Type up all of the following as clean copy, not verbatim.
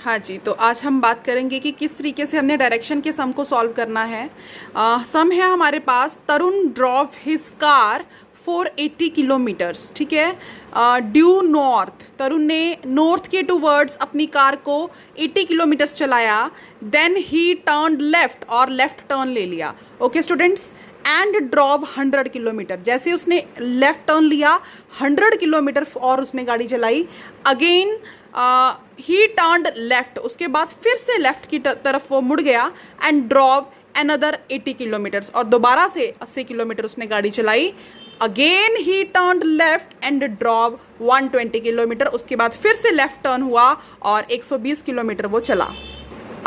हाँ जी, तो आज हम बात करेंगे कि किस तरीके से हमने डायरेक्शन के सम को सॉल्व करना है। सम है हमारे पास, Tarun drove his car for 80 kilometres, ठीक है, ड्यू नॉर्थ। तरुण ने नॉर्थ के टूवर्ड्स अपनी कार को 80 किलोमीटर्स चलाया, देन ही टर्न लेफ्ट और लेफ्ट टर्न ले लिया। Okay students, and drove 100 kilometre. जैसे उसने लेफ्ट टर्न लिया, 100 किलोमीटर और उसने गाड़ी चलाई। अगेन ही टर्न्ड लेफ्ट, उसके बाद फिर से लेफ्ट की तरफ वो मुड़ गया, एंड ड्रॉव अनदर 80 किलोमीटर्स, और दोबारा से 80 किलोमीटर उसने गाड़ी चलाई। Again he turned left and drove 120 kilometre, उसके बाद फिर से लेफ्ट टर्न हुआ और 120 किलोमीटर वो चला।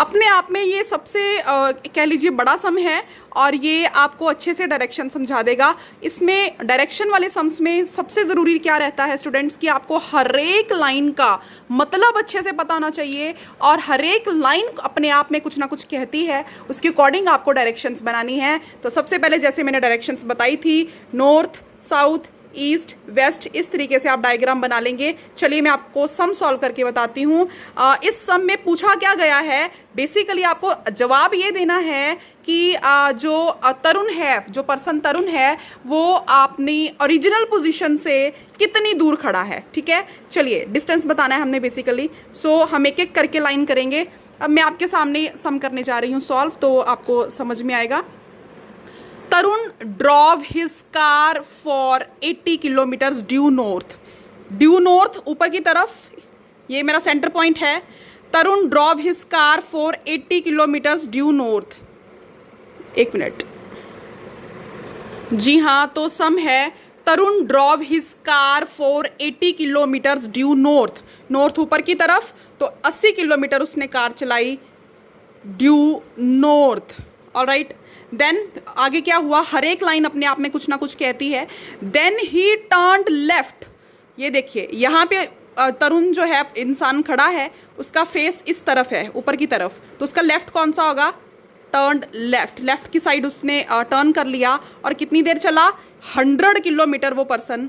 अपने आप में ये सबसे कह लीजिए बड़ा सम है, और ये आपको अच्छे से डायरेक्शन समझा देगा। इसमें डायरेक्शन वाले सम्स में सबसे ज़रूरी क्या रहता है स्टूडेंट्स, कि आपको हर एक लाइन का मतलब अच्छे से पता होना चाहिए, और हर एक लाइन अपने आप में कुछ ना कुछ कहती है, उसके अकॉर्डिंग आपको डायरेक्शंस बनानी है। तो सबसे पहले जैसे मैंने डायरेक्शंस बताई थी, नॉर्थ, साउथ, ईस्ट, वेस्ट, इस तरीके से आप डायग्राम बना लेंगे। चलिए मैं आपको सम सॉल्व करके बताती हूँ। इस सम में पूछा क्या गया है, बेसिकली आपको जवाब ये देना है कि जो तरुण है, जो पर्सन तरुण है, वो अपनी ओरिजिनल पोजीशन से कितनी दूर खड़ा है। ठीक है, चलिए डिस्टेंस बताना है हमने बेसिकली। सो हम एक एक करके लाइन करेंगे। अब मैं आपके सामने सम करने जा रही हूँ सॉल्व, तो आपको समझ में आएगा। Tarun drove his car for 80 kilometres due north. Due north ऊपर की तरफ, ये मेरा सेंटर पॉइंट है। Tarun drove his car for 80 kilometres due north. एक मिनट, जी हाँ, तो सम है Tarun drove his car for 80 kilometres due north. North ऊपर की तरफ, तो 80 किलोमीटर उसने कार चलाई ड्यू नॉर्थ। ऑलराइट, देन आगे क्या हुआ, हर एक लाइन अपने आप में कुछ ना कुछ कहती है। Then he turned left. ये देखिए यहाँ पे तरुण जो है, इंसान खड़ा है, उसका फेस इस तरफ है, ऊपर की तरफ, तो उसका लेफ्ट कौन सा होगा, टर्न्ड लेफ्ट। लेफ्ट की साइड उसने टर्न कर लिया, और कितनी देर चला, 100 किलोमीटर वो पर्सन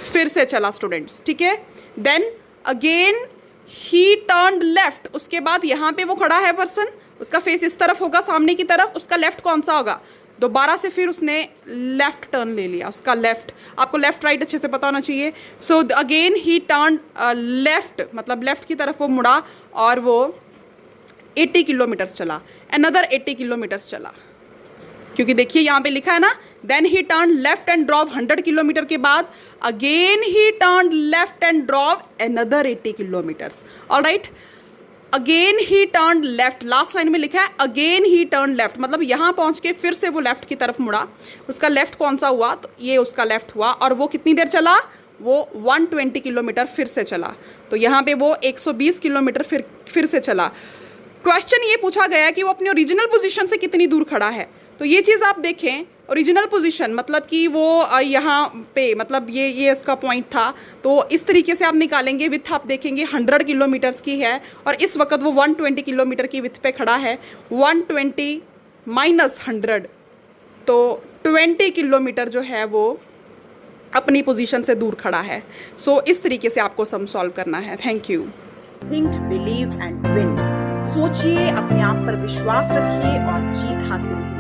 फिर से चला स्टूडेंट्स। ठीक है, then again he turned left. उसके बाद यहाँ पे वो खड़ा है पर्सन, उसका फेस इस तरफ होगा, सामने की तरफ, उसका लेफ्ट कौन सा होगा, दोबारा से फिर उसने लेफ्ट टर्न ले लिया, उसका लेफ्ट। आपको लेफ्ट राइट अच्छे से पता होना चाहिए। So again he turn left, मतलब लेफ्ट की तरफ वो मुड़ा, और वो 80 किलोमीटर चला, अनदर 80 किलोमीटर चला, क्योंकि देखिए यहाँ पे लिखा है ना, then he turn left and drove 100 kilometre के बाद again he turn left and drove another 80 kilometres. Alright, again he turn left, last line में लिखा है अगेन ही टर्न लेफ्ट, मतलब यहाँ पहुँच के फिर से वो लेफ्ट की तरफ मुड़ा। उसका लेफ्ट कौन सा हुआ, तो ये उसका लेफ्ट हुआ, और वो कितनी देर चला, वो 120 किलोमीटर फिर से चला। तो यहाँ पे वो 120 किलोमीटर फिर से चला। क्वेश्चन ये पूछा गया कि वो अपनी ओरिजिनल पोजीशन से कितनी दूर खड़ा है। तो ये चीज़ आप देखें, ओरिजिनल पोजीशन मतलब कि वो यहाँ पे, मतलब ये इसका पॉइंट था, तो इस तरीके से आप निकालेंगे। विथ आप देखेंगे 100 किलोमीटर्स की है, और इस वक्त वो 120 किलोमीटर की विथ पे खड़ा है। 120 माइनस 100, तो 20 किलोमीटर जो है वो अपनी पोजीशन से दूर खड़ा है। सो इस तरीके से आपको सम सॉल्व करना है। Thank you. Think, believe and win. सोचिए, अपने आप पर विश्वास रखिए और जीत हासिल कीजिए।